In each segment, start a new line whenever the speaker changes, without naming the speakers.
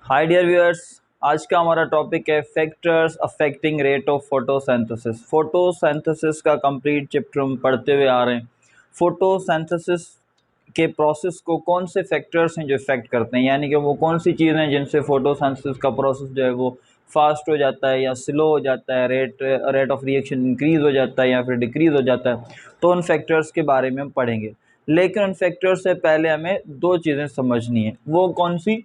Hi dear viewers. आज का हमारा टॉपिक है factors affecting rate of photosynthesis. Photosynthesis का कंप्लीट चैप्टर हम पढ़ते हुए आ रहे हैं। फोटोसिंथेसिस के प्रोसेस को कौन से फैक्टर्स हैं जो इफेक्ट करते हैं, यानी कि वो कौन सी चीज़ें हैं जिनसे फोटोसिंथेसिस का प्रोसेस जो है वो फास्ट हो जाता है या स्लो हो जाता है, रेट ऑफ रिएक्शन इंक्रीज हो जाता है या फिर डिक्रीज हो जाता है। तो उन फैक्टर्स के बारे में हम पढ़ेंगे, लेकिन उन फैक्टर्स से पहले हमें दो चीज़ें समझनी है। वो कौन सी?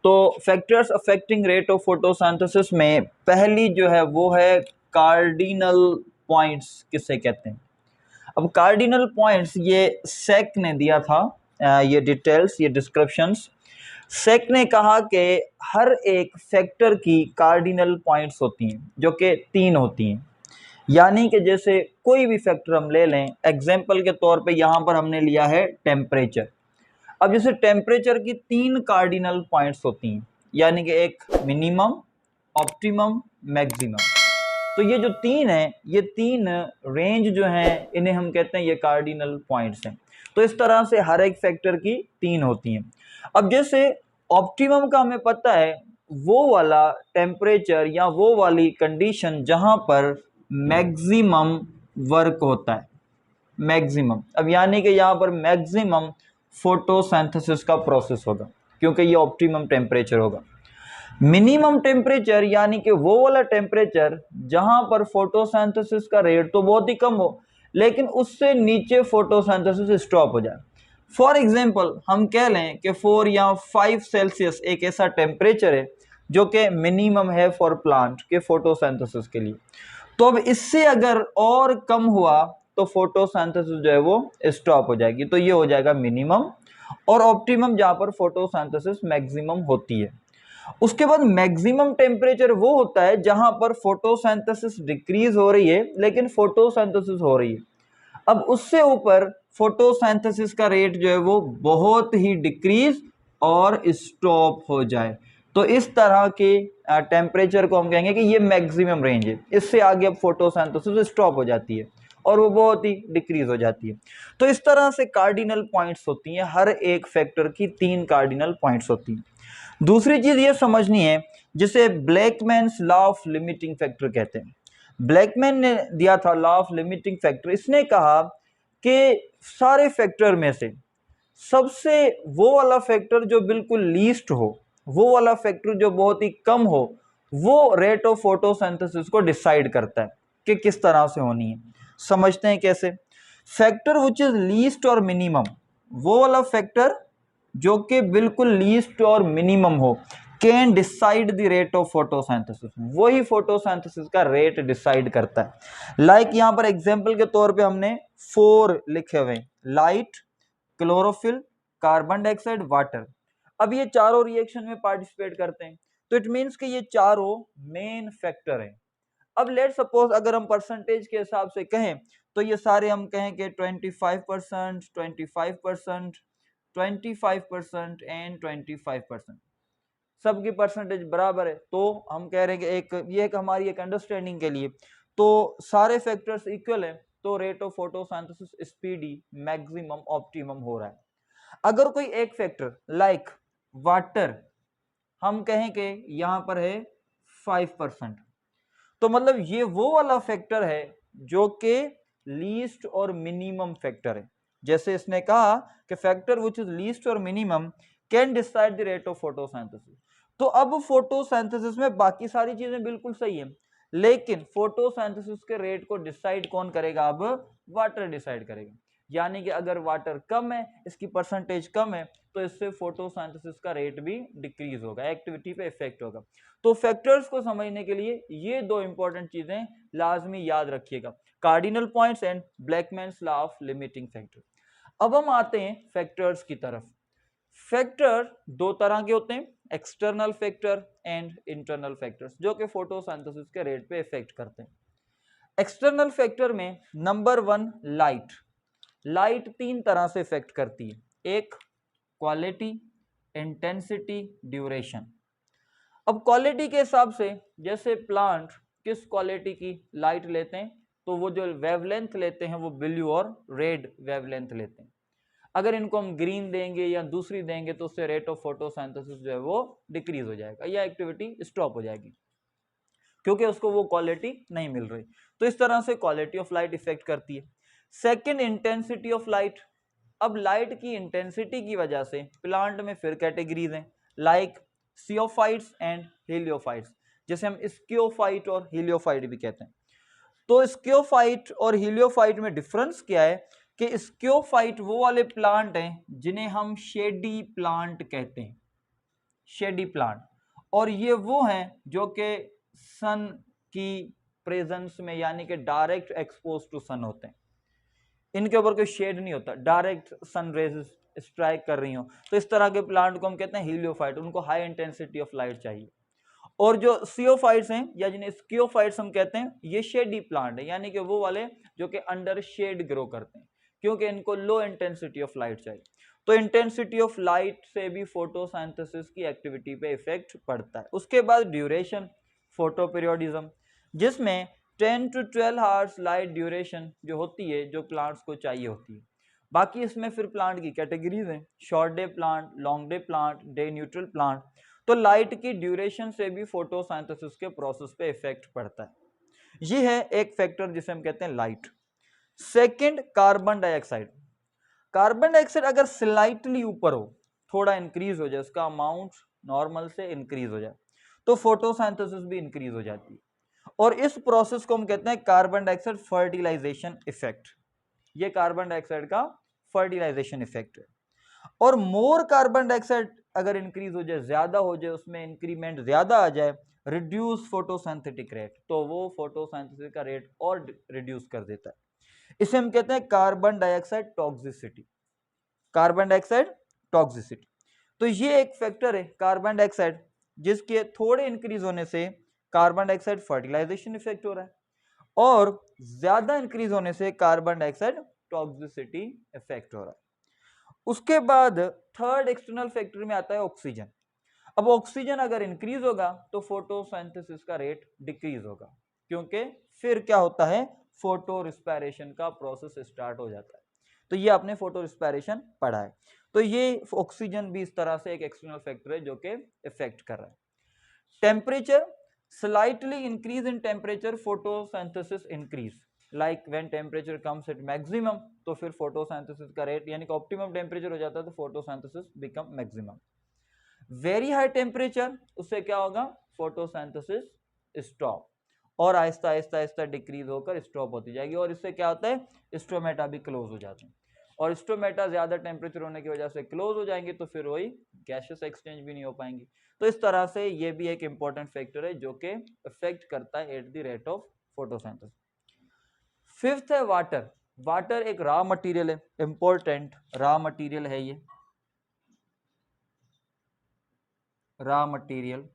तो factors affecting rate of photosynthesis में पहली जो है वो है कार्डिनल पॉइंट्स। किसे कहते हैं? अब कार्डिनल पॉइंट्स ये सेक ने दिया था। ये डिटेल्स, ये डिस्क्रिप्शंस सेक ने कहा कि हर एक फैक्टर की कार्डिनल पॉइंट्स होती हैं जो कि 3 होती हैं। यानी कि जैसे कोई भी फैक्टर हम ले लें, एग्जांपल के तौर पे यहाँ पर हमने लिया है टेम्परेचर। अब जैसे टेम्परेचर की 3 कार्डिनल पॉइंट्स होती हैं, यानी कि एक मिनिमम, ऑप्टिमम, मैक्सिमम। तो ये जो 3 है, ये 3 रेंज जो हैं इन्हें हम कहते हैं ये कार्डिनल पॉइंट्स हैं। तो इस तरह से हर एक फैक्टर की 3 होती हैं। अब जैसे ऑप्टिमम का हमें पता है वो वाला टेम्परेचर या वो वाली कंडीशन जहां पर मैक्सिमम वर्क होता है। मैक्सिमम, अब यानी कि यहाँ पर मैक्सिमम फोटोसिंथेसिस का प्रोसेस होगा, क्योंकि ये ऑप्टिमम टेम्परेचर होगा। मिनिमम टेम्परेचर यानी कि वो वाला टेम्परेचर जहां पर फोटोसिंथेसिस का रेट तो बहुत ही कम हो, लेकिन उससे नीचे फोटोसिंथेसिस स्टॉप हो जाए। फॉर एग्जाम्पल हम कह लें कि 4 या 5 सेल्सियस एक ऐसा टेम्परेचर है जो कि मिनिमम है फॉर प्लांट के फोटोसिंथेसिस के लिए। तो अब इससे अगर और कम हुआ तो फोटोसिंथेसिस जो है वो स्टॉप हो जाएगी। तो ये हो जाएगा मिनिमम। और ऑप्टिमम जहां पर फोटोसिंथेसिस मैक्सिमम होती है। उसके बाद मैक्सिमम टेम्परेचर वो होता है जहां पर फोटोसिंथेसिस डिक्रीज हो रही है लेकिन फोटोसिंथेसिस हो रही है। अब उससे ऊपर फोटोसिंथेसिस का रेट जो है वो बहुत ही डिक्रीज और स्टॉप हो जाए। तो इस तरह के टेम्परेचर को हम कहेंगे कि ये मैक्सिमम रेंज है। इससे आगे अब फोटोसिंथेसिस स्टॉप हो जाती है और वो बहुत ही डिक्रीज हो जाती है। तो इस तरह से कार्डिनल पॉइंट्स होती हैं, हर एक फैक्टर की 3 कार्डिनल पॉइंट्स होती हैं। दूसरी चीज ये समझनी है जिसे ब्लैकमैन्स लॉ ऑफ लिमिटिंग फैक्टर कहते हैं। ब्लैकमैन ने दिया था लॉ ऑफ लिमिटिंग फैक्टर। इसने कहा कि सारे फैक्टर में से सबसे वो वाला फैक्टर जो बिल्कुल लीस्ट हो, वो वाला फैक्टर जो बहुत ही कम हो, वो रेट ऑफ फोटोसिंथेसिस को डिसाइड करता है कि किस तरह से होनी है। समझते हैं कैसे? फैक्टर विच इज लीस्ट और मिनिमम, वो वाला फैक्टर जो कि बिल्कुल लीस्ट और मिनिमम हो, can decide the rate of photosynthesis. वही फोटोसिंथेसिस का रेट डिसाइड करता है। लाइक यहां पर एग्जांपल के तौर पे हमने 4 लिखे हुए, light, chlorophyll, carbon dioxide, water. अब ये चारों रिएक्शन में पार्टिसिपेट करते हैं, तो इट मींस कि ये चारों मेन फैक्टर हैं। अब लेट सपोज अगर हम परसेंटेज के हिसाब से कहें तो ये सारे हम कहें कि 25%, 25%, 25% एंड 25%, सबकी परसेंटेज बराबर है। तो हम कह रहे हैं कि एक हमारी एक अंडरस्टैंडिंग के लिए तो सारे फैक्टर्स इक्वल है, तो rate of photosynthesis speedy maximum optimum हो रहा है। अगर कोई एक फैक्टर लाइक वाटर हम कहें कि यहां पर है 5%, तो मतलब ये वो वाला फैक्टर है जो कि लीस्ट और मिनिमम फैक्टर है। जैसे इसने कहा कि फैक्टर विच इज लीस्ट और minimum can decide the rate of photosynthesis. तो अब फोटोसिंथेसिस में बाकी सारी चीजें बिल्कुल सही है, लेकिन फोटोसिंथेसिस के रेट को डिसाइड कौन करेगा? अब वाटर डिसाइड करेगा। यानी कि अगर वाटर कम है, इसकी परसेंटेज कम है, तो इससे फोटोसिंथेसिस का रेट भी डिक्रीज होगा, एक्टिविटी पे इफेक्ट होगा। तो फैक्टर्स को समझने के लिए ये दो इंपॉर्टेंट चीजें लाजमी याद रखिएगा, cardinal points and Blackman's law of limiting factor. अब हम आते हैं फैक्टर्स की तरफ। फैक्टर दो तरह के होते हैं, external factor and internal factors, जो कि फोटोसिंथेसिस के रेट पे इफेक्ट करते हैं। एक्सटर्नल फैक्टर में नंबर 1 लाइट। लाइट 3 तरह से इफेक्ट करती है, एक क्वालिटी, इंटेंसिटी, ड्यूरेशन। अब क्वालिटी के हिसाब से जैसे प्लांट किस क्वालिटी की लाइट लेते हैं, तो वो जो वेवलेंथ लेते हैं वो ब्लू और रेड वेवलेंथ लेते हैं। अगर इनको हम ग्रीन देंगे या दूसरी देंगे तो उससे रेट ऑफ फोटोसिंथेसिस जो है वो डिक्रीज हो जाएगा या एक्टिविटी स्टॉप हो जाएगी, क्योंकि उसको वो क्वालिटी नहीं मिल रही। तो इस तरह से क्वालिटी ऑफ लाइट इफेक्ट करती है। Second, intensity of light. अब लाइट की इंटेंसिटी की वजह से प्लांट में फिर कैटेगरीज हैं, लाइक सियोफाइट्स एंड हेलियोफाइट्स, जैसे हम स्कियोफाइट और हेलियोफाइट भी कहते हैं। तो स्कियोफाइट और हीलियोफाइट में डिफरेंस क्या है कि स्कियोफाइट वो वाले प्लांट हैं जिन्हें हम शेडी प्लांट कहते हैं, शेडी प्लांट, और ये वो हैं जो कि सन की प्रेजेंस में यानी कि डायरेक्ट एक्सपोज टू सन होते हैं, इनके ऊपर कोई शेड नहीं होता, डायरेक्ट सन रेज स्ट्राइक कर रही हो, तो इस तरह के प्लांट को हम कहते हैं हीलियोफाइट, उनको हाई इंटेंसिटी ऑफ लाइट चाहिए। और जो सियोफाइट्स हैं या जिन्हें स्कियोफाइट्स हम कहते हैं, ये शेडी प्लांट है, यानी कि वो वाले जो कि अंडर शेड ग्रो करते हैं, क्योंकि इनको लो इंटेंसिटी ऑफ लाइट चाहिए। तो इंटेंसिटी ऑफ लाइट से भी फोटोसिंथेसिस की एक्टिविटी पे इफेक्ट पड़ता है। उसके बाद ड्यूरेशन, फोटो पीरियोडिज्म, जिसमें 10 to 12 आवर्स लाइट ड्यूरेशन जो होती है, जो प्लांट्स को चाहिए होती है। बाकी इसमें फिर प्लांट की कैटेगरीज हैं, short day plant, long day plant, day neutral plant. तो लाइट की ड्यूरेशन से भी फोटोसिंथेसिस के प्रोसेस पे इफेक्ट पड़ता है। ये है एक फैक्टर जिसे हम कहते हैं light. Second, carbon dioxide. Carbon dioxide अगर स्लाइटली ऊपर हो, थोड़ा इंक्रीज हो जाए, उसका अमाउंट नॉर्मल से इंक्रीज हो जाए, तो फोटोसिंथेसिस भी इंक्रीज हो जाती है, और इस प्रोसेस को हम कहते हैं कार्बन डाइऑक्साइड फर्टिलाइजेशन इफेक्ट। ये कार्बन डाइऑक्साइड का फर्टिलाइजेशन इफेक्ट है। और मोर कार्बन डाइऑक्साइड अगर इंक्रीज हो जाए, ज्यादा हो जाए, उसमें इंक्रीमेंट ज्यादा आ जाए, रिड्यूस फोटोसिंथेटिक रेट, तो वो फोटोसिंथेसिस का रेट और रिड्यूस कर देता है। इसे हम कहते हैं carbon dioxide toxicity, carbon dioxide toxicity. तो ये एक फैक्टर है कार्बन डाइऑक्साइड, जिसके थोड़े इंक्रीज होने से कार्बन डाइऑक्साइड फर्टिलाइजेशन इफेक्ट हो रहा है, और ज्यादा इंक्रीज होने से कार्बन डाइऑक्साइड टॉक्सिसिटी इफेक्ट हो रहा है। उसके बाद थर्ड एक्सटर्नल फैक्टर में आता है ऑक्सीजन। अब ऑक्सीजन अगर इंक्रीज होगा तो फोटोसिंथेसिस का रेट डिक्रीज होगा, क्योंकि फिर क्या होता है, फोटो रिस्पायरेशन का प्रोसेस स्टार्ट हो जाता है। तो ये आपने फोटो रिस्पायरेशन पढ़ा है। तो ये ऑक्सीजन भी इस तरह से एक एक्सटर्नल फैक्टर है जो कि इफेक्ट कर रहा है। Temperature, slightly increase in temperature photosynthesis increase, like when temperature comes at maximum, तो फिर फोटोसिंथेसिस का रेट यानी कि ऑप्टिमम टेम्परेचर हो जाता है, तो photosynthesis become maximum. Very high temperature, उससे क्या होगा, फोटोसिंथेसिस स्टॉप, और आहिस्ता आहिस्ता आहिस्ता डिक्रीज होकर स्टॉप होती जाएगी, और इससे क्या होता है, स्टोमेटा भी क्लोज हो जाते हैं, और स्टोमेटा ज्यादा टेम्परेचर होने की वजह से क्लोज हो जाएंगे, तो फिर वही गैसेस एक्सचेंज भी नहीं हो पाएंगी। तो इस तरह से ये भी एक इंपॉर्टेंट फैक्टर है जो कि इफेक्ट करता है at the rate of photosynthesis. Fifth है वाटर। वाटर एक रॉ मटेरियल है, इंपॉर्टेंट रॉ मटेरियल है ये, रॉ मटेरियल।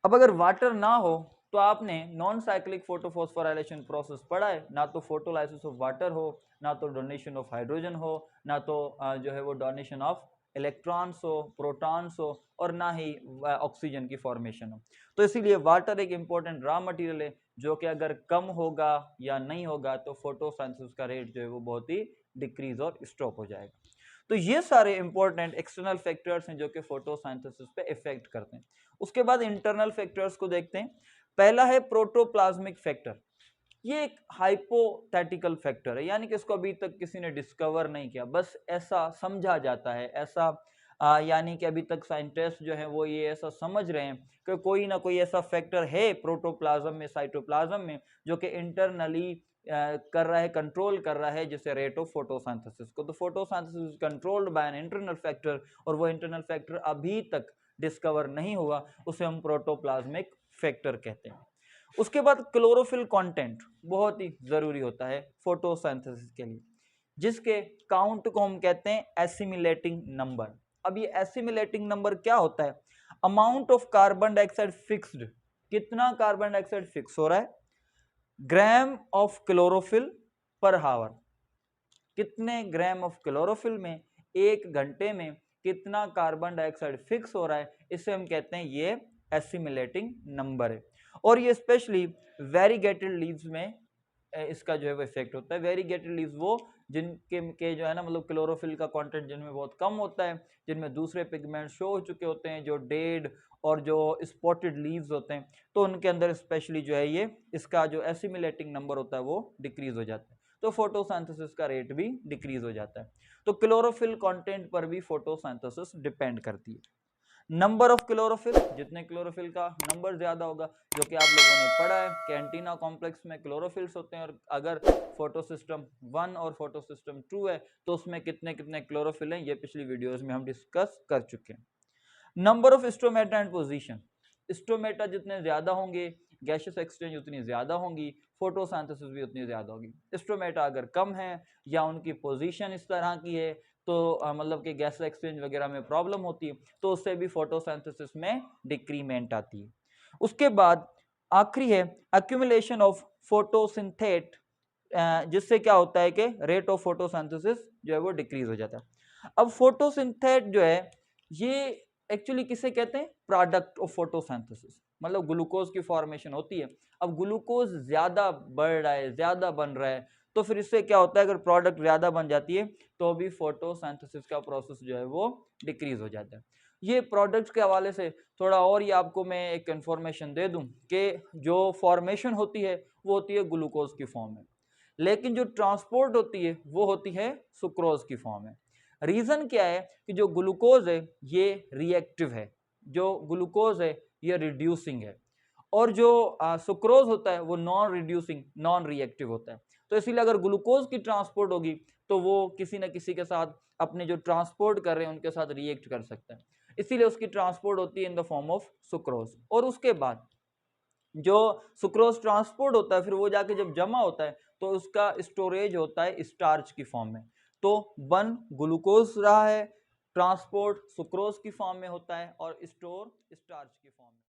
अब अगर वाटर ना हो तो आपने नॉन साइक्लिक फोटोफॉस्फोराइलेशन प्रोसेस पढ़ा है, ना तो फोटोलाइसिस ऑफ वाटर हो, ना तो डोनेशन ऑफ हाइड्रोजन हो, ना तो जो है वो डोनेशन ऑफ इलेक्ट्रॉन्स हो, प्रोटॉन्स हो, और ना ही ऑक्सीजन की फॉर्मेशन हो। तो इसीलिए वाटर एक इंपॉर्टेंट रॉ मटेरियल है जो कि अगर कम होगा या नहीं होगा तो फोटोसिंथेसिस का रेट जो है वो बहुत ही डिक्रीज और स्टॉप हो जाएगा। तो ये सारे इंपॉर्टेंट एक्सटर्नल फैक्टर्स हैं जो कि फोटोसिंथेसिस पे इफेक्ट करते हैं। उसके बाद इंटरनल फैक्टर्स को देखते हैं। पहला है प्रोटोप्लाज्मिक फैक्टर। ये एक हाइपोथेटिकल फैक्टर है, यानी कि इसको अभी तक किसी ने डिस्कवर नहीं किया, बस ऐसा समझा जाता है, ऐसा यानी कि अभी तक साइंटिस्ट जो है वो ये ऐसा समझ रहे हैं कि कोई ना कोई ऐसा फैक्टर है प्रोटोप्लाज्म में, साइटोप्लाज्म में, जो कि इंटरनली कर रहा है, कंट्रोल कर रहा है, जैसे रेट ऑफ फोटोसिंथेसिस को। तो photosynthesis controlled by an internal factor, और वो इंटरनल फैक्टर अभी तक डिस्कवर नहीं हुआ, उसे हम प्रोटोप्लाज्मिक फैक्टर कहते हैं। उसके बाद क्लोरोफिल कंटेंट बहुत ही जरूरी होता है फोटोसिंथेसिस के लिए, जिसके काउंट को हम कहते हैं एसिमिलेटिंग नंबर। अब ये एसिमिलेटिंग नंबर क्या होता है, amount of carbon dioxide fixed, कितना कार्बन डाइऑक्साइड फिक्स हो रहा है, ग्राम ऑफ क्लोरोफिल पर हावर, कितने ग्राम ऑफ क्लोरोफिल में एक घंटे में कितना कार्बन डाइऑक्साइड फिक्स हो रहा है, इसे हम कहते हैं ये एसिमिलेटिंग नंबर है। और ये स्पेशली वेरीगेटेड लीव्स में इसका जो है वो इफेक्ट होता है। वेरीगेटेड लीव्स वो जिनके के जो है ना मतलब क्लोरोफिल का कंटेंट जिनमें बहुत कम होता है, जिनमें दूसरे पिगमेंट शो हो चुके होते हैं, जो डेड और जो स्पॉटेड लीव्स होते हैं, तो उनके अंदर स्पेशली जो है ये इसका जो एसिमिलेटिंग नंबर होता है वो डिक्रीज हो जाता है, तो फोटोसिंथेसिस का रेट भी डिक्रीज हो जाता है। तो क्लोरोफिल कंटेंट पर भी फोटोसिंथेसिस डिपेंड करती है। नंबर ऑफ क्लोरोफिल, जितने क्लोरोफिल का नंबर ज्यादा होगा, जो कि आप लोगों ने पढ़ा है कि एंटीना कॉम्प्लेक्स में क्लोरोफिल्स होते हैं, और अगर फोटोसिस्टम 1 और फोटोसिस्टम 2 है तो उसमें कितने कितने क्लोरोफिल हैं, ये पिछली वीडियोस में हम डिस्कस कर चुके हैं। Number of stomata and position, stomata जितने ज्यादा होंगे, गैसियस एक्सचेंज उतनी ज्यादा होंगी, फोटोसिंथेसिस भी उतनी ज्यादा होगी। स्टोमेटा अगर कम है या उनकी पोजीशन इस तरह की है तो मतलब कि गैस एक्सचेंज वगैरह में प्रॉब्लम होती है, तो उससे भी फोटोसिंथेसिस में डिक्रीमेंट आती है। उसके बाद आखिरी है एक्यूमुलेशन ऑफ फोटोसिंथेट, जिससे क्या होता है कि रेट ऑफ फोटोसिंथेसिस जो है वो डिक्रीज हो जाता है। अब फोटोसिंथेट जो है ये एक्चुअली किसे कहते हैं, प्रोडक्ट ऑफ फोटोसिंथेसिस, मतलब ग्लूकोज की फॉर्मेशन होती है। अब ग्लूकोज ज्यादा बढ़ रहा है, ज्यादा बन रहा है, तो फिर इससे क्या होता है, अगर प्रोडक्ट ज्यादा बन जाती है तो भी फोटोसिंथेसिस का प्रोसेस जो है वो डिक्रीज हो जाता है। ये प्रोडक्ट्स के हवाले से थोड़ा और ही आपको मैं एक इंफॉर्मेशन दे दूं कि जो फॉर्मेशन होती है वो होती है ग्लूकोज की फॉर्म में, लेकिन जो ट्रांसपोर्ट होती है वो होती है सुक्रोज की फॉर्म में। रीजन क्या है कि जो ग्लूकोज है ये रिएक्टिव है, जो ग्लूकोज है ये रिड्यूसिंग है, और जो सुक्रोज होता है वो नॉन रिड्यूसिंग नॉन रिएक्टिव होता है। तो इसीलिए अगर ग्लूकोज की ट्रांसपोर्ट होगी तो वो किसी न किसी के साथ अपने जो ट्रांसपोर्ट कर रहे हैं उनके साथ रिएक्ट कर सकता है, इसीलिए उसकी ट्रांसपोर्ट होती है in the form of sucrose. और उसके बाद जो सुक्रोज ट्रांसपोर्ट होता है फिर वो जाके जब जमा होता है तो उसका स्टोरेज होता है स्टार्च की फॉर्म में। तो बन ग्लूकोज रहा है, ट्रांसपोर्ट सुक्रोज की फॉर्म में होता है और स्टोर स्टार्च की फॉर्म में।